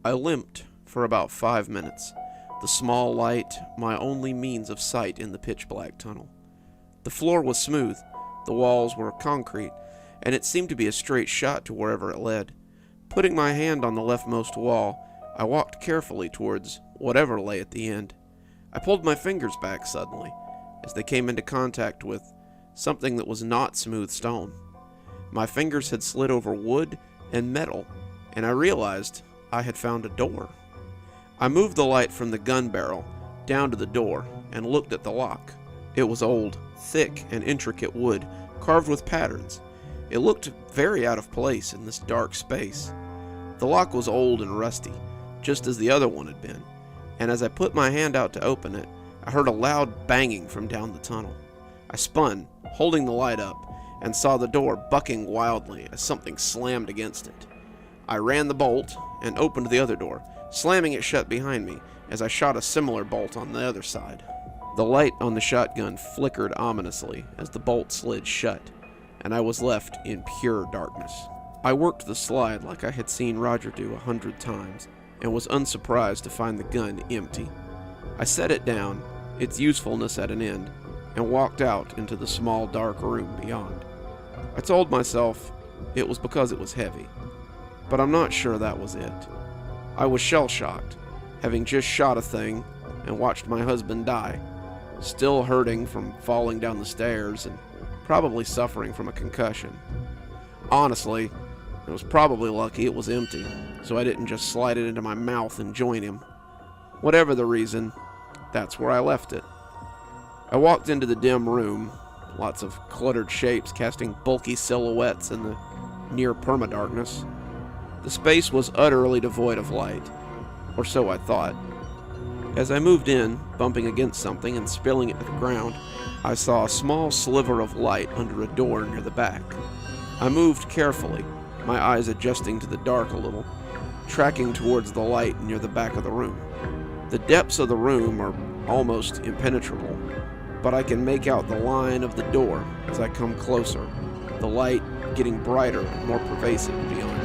I limped for about 5 minutes, the small light my only means of sight in the pitch-black tunnel. The floor was smooth, the walls were concrete, and it seemed to be a straight shot to wherever it led. Putting my hand on the leftmost wall, I walked carefully towards whatever lay at the end. I pulled my fingers back suddenly, as they came into contact with something that was not smooth stone. My fingers had slid over wood and metal, and I realized I had found a door. I moved the light from the gun barrel down to the door and looked at the lock. It was old, thick, and intricate wood, carved with patterns. It looked very out of place in this dark space. The lock was old and rusty, just as the other one had been, and as I put my hand out to open it, I heard a loud banging from down the tunnel. I spun, holding the light up, and saw the door bucking wildly as something slammed against it. I ran the bolt and opened the other door, slamming it shut behind me as I shot a similar bolt on the other side. The light on the shotgun flickered ominously as the bolt slid shut, and I was left in pure darkness. I worked the slide like I had seen Roger do 100 times, and was unsurprised to find the gun empty. I set it down, its usefulness at an end, and walked out into the small dark room beyond. I told myself it was because it was heavy, but I'm not sure that was it. I was shell-shocked, having just shot a thing and watched my husband die, still hurting from falling down the stairs and probably suffering from a concussion. Honestly, I was probably lucky it was empty, so I didn't just slide it into my mouth and join him. Whatever the reason, that's where I left it. I walked into the dim room, lots of cluttered shapes casting bulky silhouettes in the near permadarkness. The space was utterly devoid of light, or so I thought. As I moved in, bumping against something and spilling it to the ground, I saw a small sliver of light under a door near the back. I moved carefully, my eyes adjusting to the dark a little, tracking towards the light near the back of the room. The depths of the room are almost impenetrable, but I can make out the line of the door as I come closer, the light getting brighter and more pervasive beyond.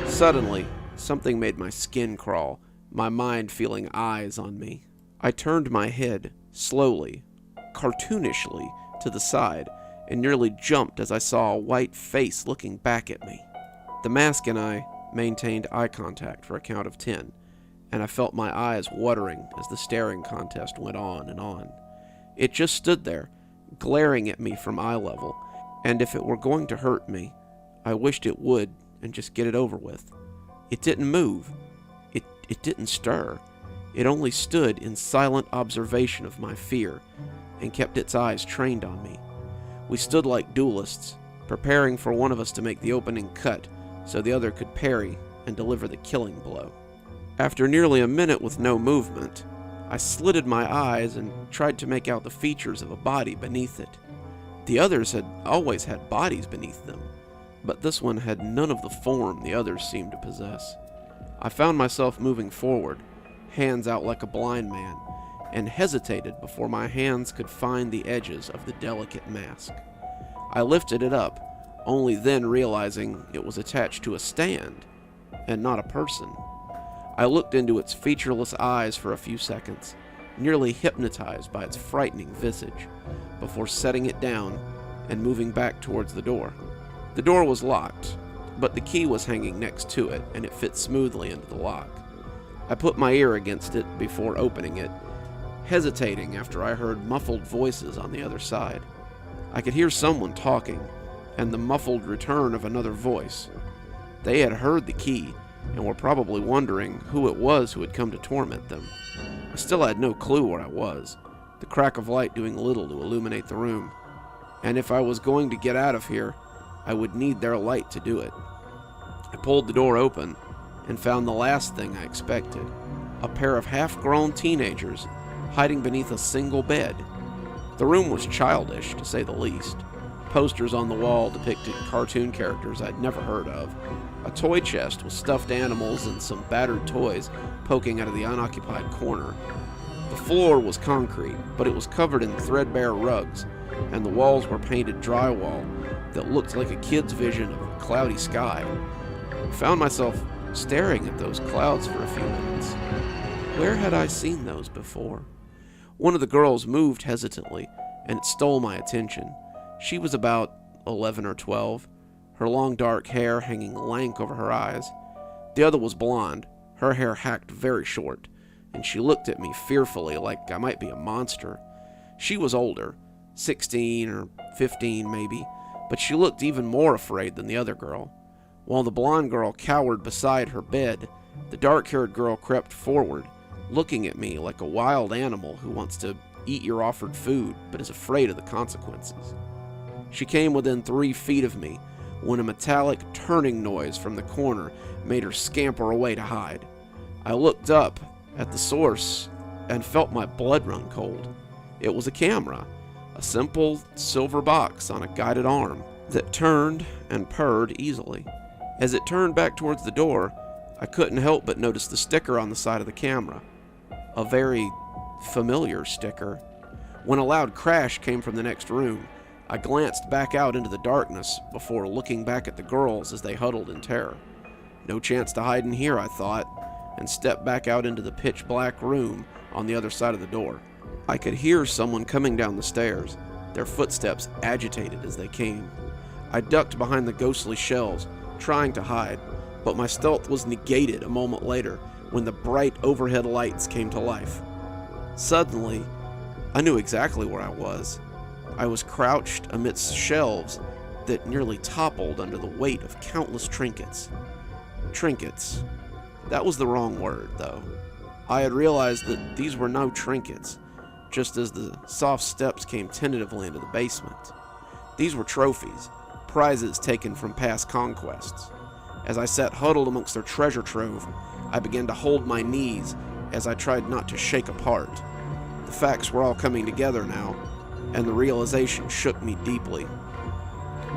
Suddenly, something made my skin crawl, my mind feeling eyes on me. I turned my head, slowly, cartoonishly, to the side, and nearly jumped as I saw a white face looking back at me. The mask and I maintained eye contact for a count of 10, and I felt my eyes watering as the staring contest went on and on. It just stood there, glaring at me from eye level, and if it were going to hurt me, I wished it would and just get it over with. It didn't move. It didn't stir. It only stood in silent observation of my fear and kept its eyes trained on me. We stood like duelists, preparing for one of us to make the opening cut so the other could parry and deliver the killing blow. After nearly a minute with no movement, I slitted my eyes and tried to make out the features of a body beneath it. The others had always had bodies beneath them, but this one had none of the form the others seemed to possess. I found myself moving forward, hands out like a blind man, and hesitated before my hands could find the edges of the delicate mask. I lifted it up, only then realizing it was attached to a stand, and not a person. I looked into its featureless eyes for a few seconds, nearly hypnotized by its frightening visage, before setting it down and moving back towards the door. The door was locked, but the key was hanging next to it, and it fit smoothly into the lock. I put my ear against it before opening it, hesitating after I heard muffled voices on the other side. I could hear someone talking, and the muffled return of another voice. They had heard the key, and were probably wondering who it was who had come to torment them. I still had no clue where I was, the crack of light doing little to illuminate the room. And if I was going to get out of here, I would need their light to do it. I pulled the door open and found the last thing I expected, a pair of half-grown teenagers hiding beneath a single bed. The room was childish, to say the least. Posters on the wall depicted cartoon characters I'd never heard of. A toy chest with stuffed animals and some battered toys poking out of the unoccupied corner. The floor was concrete, but it was covered in threadbare rugs, and the walls were painted drywall that looked like a kid's vision of a cloudy sky. I found myself staring at those clouds for a few minutes. Where had I seen those before? One of the girls moved hesitantly, and it stole my attention. She was about 11 or 12, her long dark hair hanging lank over her eyes. The other was blonde, her hair hacked very short, and she looked at me fearfully like I might be a monster. She was older, 16 or 15 maybe, but she looked even more afraid than the other girl. While the blonde girl cowered beside her bed, the dark-haired girl crept forward, looking at me like a wild animal who wants to eat your offered food but is afraid of the consequences. She came within 3 feet of me when a metallic turning noise from the corner made her scamper away to hide. I looked up at the source and felt my blood run cold. It was a camera, a simple silver box on a guided arm that turned and purred easily. As it turned back towards the door, I couldn't help but notice the sticker on the side of the camera. A very familiar sticker. When a loud crash came from the next room, I glanced back out into the darkness before looking back at the girls as they huddled in terror. No chance to hide in here, I thought, and stepped back out into the pitch-black room on the other side of the door. I could hear someone coming down the stairs, their footsteps agitated as they came. I ducked behind the ghostly shelves, trying to hide, but my stealth was negated a moment later when the bright overhead lights came to life. Suddenly, I knew exactly where I was. I was crouched amidst shelves that nearly toppled under the weight of countless trinkets. Trinkets. That was the wrong word, though. I had realized that these were no trinkets, just as the soft steps came tentatively into the basement. These were trophies, prizes taken from past conquests. As I sat huddled amongst their treasure trove, I began to hold my knees as I tried not to shake apart. The facts were all coming together now, and the realization shook me deeply.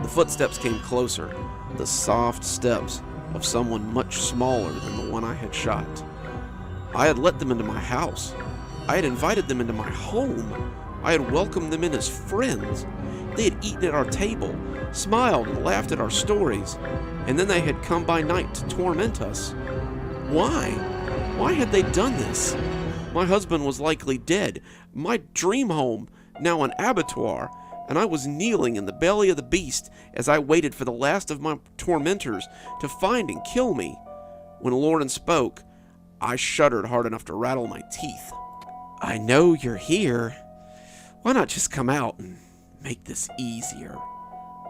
The footsteps came closer, the soft steps of someone much smaller than the one I had shot. I had let them into my house. I had invited them into my home. I had welcomed them in as friends. They had eaten at our table, smiled and laughed at our stories, and then they had come by night to torment us. Why? Why had they done this? My husband was likely dead, my dream home now an abattoir, and I was kneeling in the belly of the beast as I waited for the last of my tormentors to find and kill me. When Lauren spoke, I shuddered hard enough to rattle my teeth. "I know you're here. Why not just come out and make this easier?"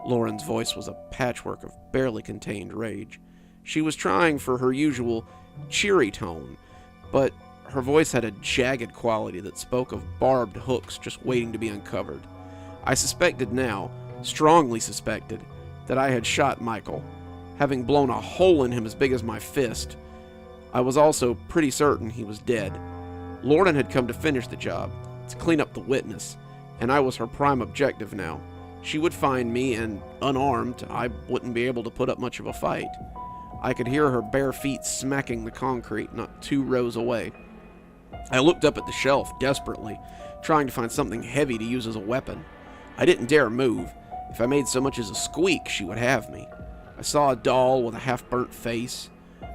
Lauren's voice was a patchwork of barely contained rage. She was trying for her usual cheery tone, but her voice had a jagged quality that spoke of barbed hooks just waiting to be uncovered. I suspected now, strongly suspected, that I had shot Michael, having blown a hole in him as big as my fist. I was also pretty certain he was dead. Lauren had come to finish the job, to clean up the witness, and I was her prime objective now. She would find me, and unarmed, I wouldn't be able to put up much of a fight. I could hear her bare feet smacking the concrete not 2 rows away. I looked up at the shelf desperately, trying to find something heavy to use as a weapon. I didn't dare move. If I made so much as a squeak, she would have me. I saw a doll with a half-burnt face,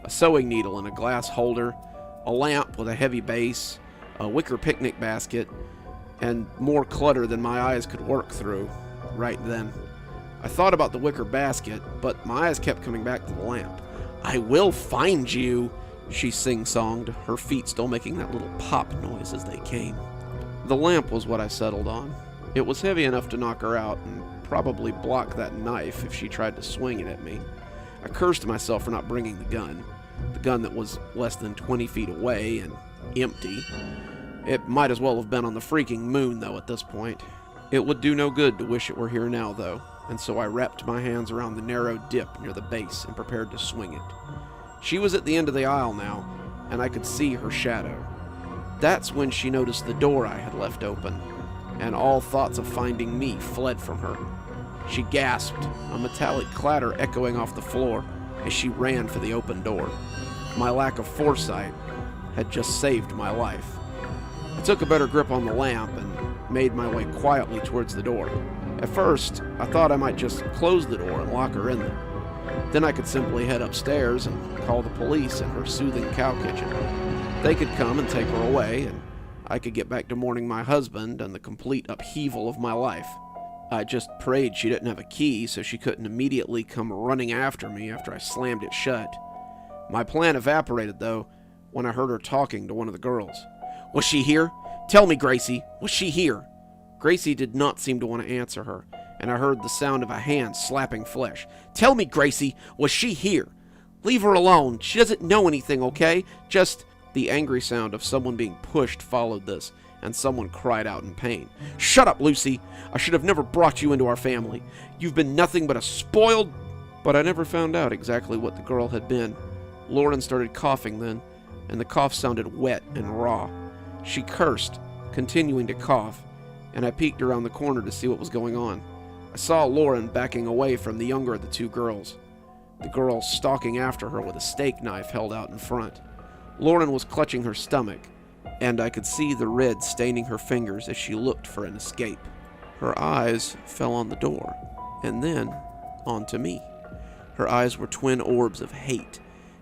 a sewing needle in a glass holder, a lamp with a heavy base, a wicker picnic basket, and more clutter than my eyes could work through right then. I thought about the wicker basket, but my eyes kept coming back to the lamp. "I will find you," she sing-songed, her feet still making that little pop noise as they came. The lamp was what I settled on. It was heavy enough to knock her out and probably block that knife if she tried to swing it at me. I cursed myself for not bringing the gun that was less than 20 feet away and empty. It might as well have been on the freaking moon, though, at this point. It would do no good to wish it were here now, though, and so I wrapped my hands around the narrow dip near the base and prepared to swing it. She was at the end of the aisle now, and I could see her shadow. That's when she noticed the door I had left open, and all thoughts of finding me fled from her. She gasped, a metallic clatter echoing off the floor as she ran for the open door. My lack of foresight had just saved my life. I took a better grip on the lamp and made my way quietly towards the door. At first, I thought I might just close the door and lock her in there. Then I could simply head upstairs and call the police in her soothing cow kitchen. They could come and take her away, and I could get back to mourning my husband and the complete upheaval of my life. I just prayed she didn't have a key so she couldn't immediately come running after me after I slammed it shut. My plan evaporated, though, when I heard her talking to one of the girls. "Was she here? Tell me, Gracie, was she here?" Gracie did not seem to want to answer her, and I heard the sound of a hand slapping flesh. "Tell me, Gracie, was she here? Leave her alone. She doesn't know anything, okay? Just..." The angry sound of someone being pushed followed this, and someone cried out in pain. "Shut up, Lucy! I should have never brought you into our family. You've been nothing but a spoiled..." But I never found out exactly what the girl had been. Lauren started coughing then, and the cough sounded wet and raw. She cursed, continuing to cough, and I peeked around the corner to see what was going on. I saw Lauren backing away from the younger of the two girls, the girl stalking after her with a steak knife held out in front. Lauren was clutching her stomach, and I could see the red staining her fingers as she looked for an escape. Her eyes fell on the door, and then onto me. Her eyes were twin orbs of hate,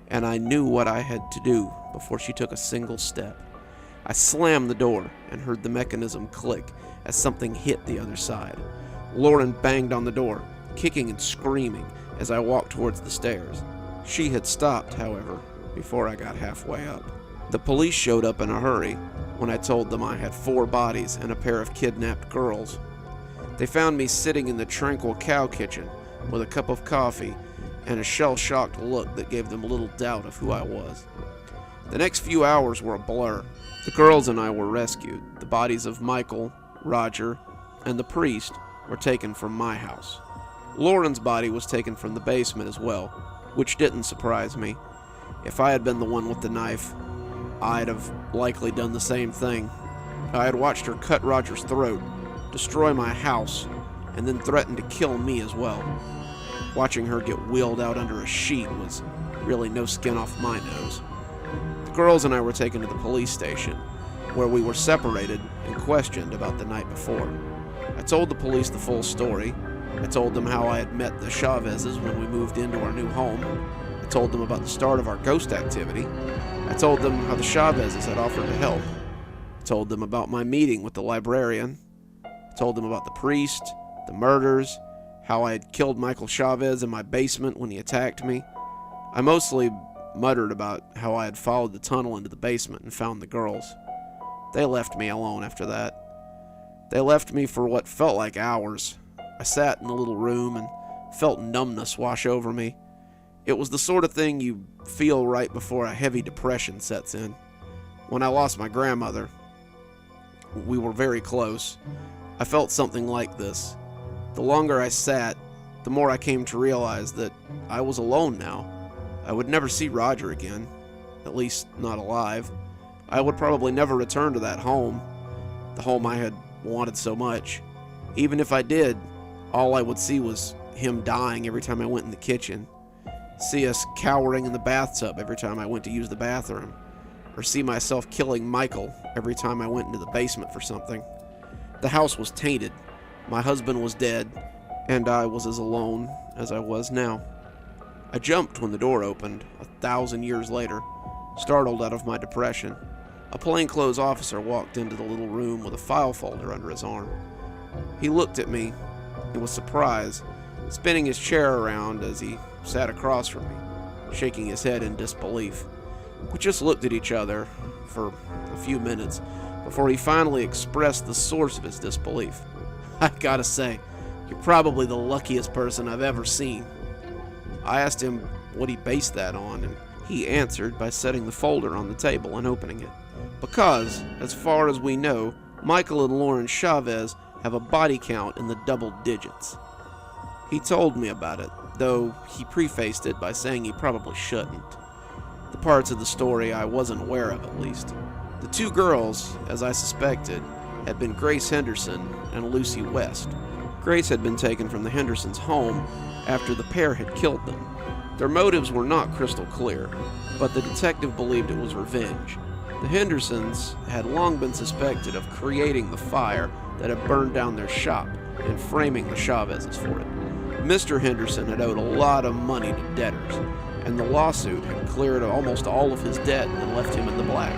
and I knew what I had to do before she took a single step. I slammed the door and heard the mechanism click as something hit the other side. Lauren banged on the door, kicking and screaming as I walked towards the stairs. She had stopped, however, before I got halfway up. The police showed up in a hurry when I told them I had 4 bodies and a pair of kidnapped girls. They found me sitting in the tranquil cow kitchen with a cup of coffee and a shell-shocked look that gave them little doubt of who I was. The next few hours were a blur. The girls and I were rescued. The bodies of Michael, Roger, and the priest were taken from my house. Lauren's body was taken from the basement as well, which didn't surprise me. If I had been the one with the knife, I'd have likely done the same thing. I had watched her cut Roger's throat, destroy my house, and then threaten to kill me as well. Watching her get wheeled out under a sheet was really no skin off my nose. The girls and I were taken to the police station, where we were separated and questioned about the night before. I told the police the full story. I told them how I had met the Chavezes when we moved into our new home. I told them about the start of our ghost activity. I told them how the Chavezes had offered to help. I told them about my meeting with the librarian. I told them about the priest, the murders, how I had killed Michael Chavez in my basement when he attacked me. I mostly muttered about how I had followed the tunnel into the basement and found the girls. They left me alone after that. They left me for what felt like hours. I sat in the little room and felt numbness wash over me. It was the sort of thing you feel right before a heavy depression sets in. When I lost my grandmother, we were very close. I felt something like this. The longer I sat, the more I came to realize that I was alone now. I would never see Roger again, at least not alive. I would probably never return to that home, the home I had wanted so much. Even if I did, all I would see was him dying every time I went in the kitchen, see us cowering in the bathtub every time I went to use the bathroom, or see myself killing Michael every time I went into the basement for something. The house was tainted, my husband was dead, and I was as alone as I was now. I jumped when the door opened, 1,000 years later, startled out of my depression. A plainclothes officer walked into the little room with a file folder under his arm. He looked at me and was surprised, spinning his chair around as he sat across from me, shaking his head in disbelief. We just looked at each other for a few minutes before he finally expressed the source of his disbelief. I gotta say, you're probably the luckiest person I've ever seen. I asked him what he based that on, and he answered by setting the folder on the table and opening it. Because, as far as we know, Michael and Lauren Chavez have a body count in the double digits. He told me about it, though he prefaced it by saying he probably shouldn't. The parts of the story I wasn't aware of, at least. The two girls, as I suspected, had been Grace Henderson and Lucy West. Grace had been taken from the Hendersons' home after the pair had killed them. Their motives were not crystal clear, but the detective believed it was revenge. The Hendersons had long been suspected of creating the fire that had burned down their shop and framing the Chavezes for it. Mr. Henderson had owed a lot of money to debtors, and the lawsuit had cleared almost all of his debt and left him in the black.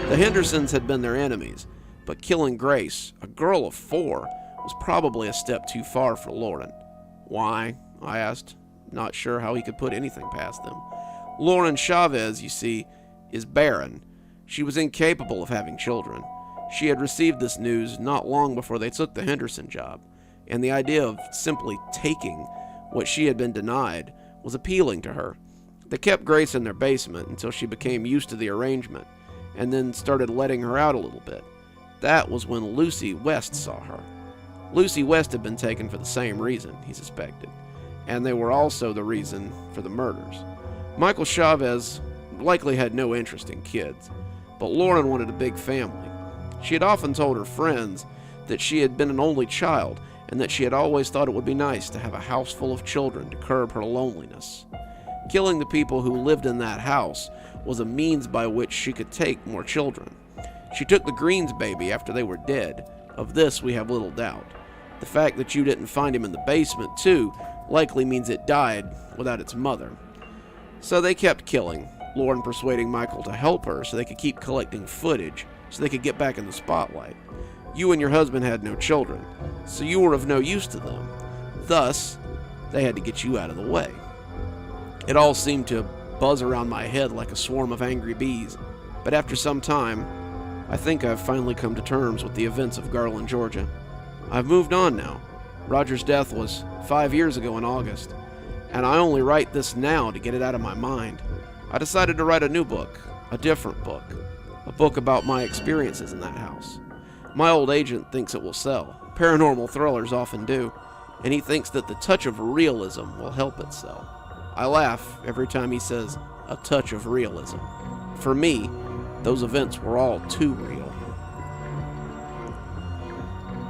The Hendersons had been their enemies, but killing Grace, a girl of 4, was probably a step too far for Lauren. Why? I asked, not sure how he could put anything past them. Lauren Chavez, you see, is barren. She was incapable of having children. She had received this news not long before they took the Henderson job, and the idea of simply taking what she had been denied was appealing to her. They kept Grace in their basement until she became used to the arrangement, and then started letting her out a little bit. That was when Lucy West saw her. Lucy West had been taken for the same reason, he suspected, and they were also the reason for the murders. Michael Chavez likely had no interest in kids, but Lauren wanted a big family. She had often told her friends that she had been an only child, and that she had always thought it would be nice to have a house full of children to curb her loneliness. Killing the people who lived in that house was a means by which she could take more children. She took the Greens baby after they were dead. Of this we have little doubt. The fact that you didn't find him in the basement, too, likely means it died without its mother. So they kept killing, Lauren persuading Michael to help her so they could keep collecting footage, so they could get back in the spotlight. You and your husband had no children, so you were of no use to them. Thus, they had to get you out of the way. It all seemed to buzz around my head like a swarm of angry bees, but after some time, I think I've finally come to terms with the events of Garland, Georgia. I've moved on now. Roger's death was 5 years ago in August, and I only write this now to get it out of my mind. I decided to write a new book, a different book, a book about my experiences in that house. My old agent thinks it will sell. Paranormal thrillers often do, and he thinks that the touch of realism will help it sell. I laugh every time he says, a touch of realism. For me, those events were all too real.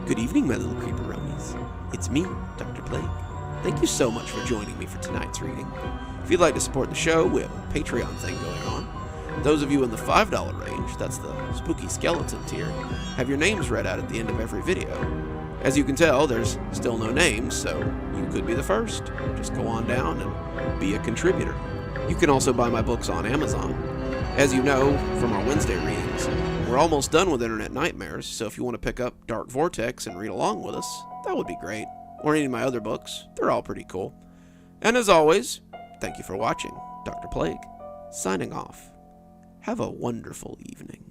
Good evening, my little creeperonis. It's me, Dr. Plague. Thank you so much for joining me for tonight's reading. If you'd like to support the show, we have a Patreon thing going on. Those of you in the $5 range, that's the Spooky Skeleton tier, have your names read out at the end of every video. As you can tell, there's still no names, so you could be the first. Just go on down and be a contributor. You can also buy my books on Amazon. As you know from our Wednesday readings, we're almost done with Internet Nightmares, so if you want to pick up Dark Vortex and read along with us, that would be great. Or any of my other books, they're all pretty cool. And as always, thank you for watching. Dr. Plague, signing off. Have a wonderful evening.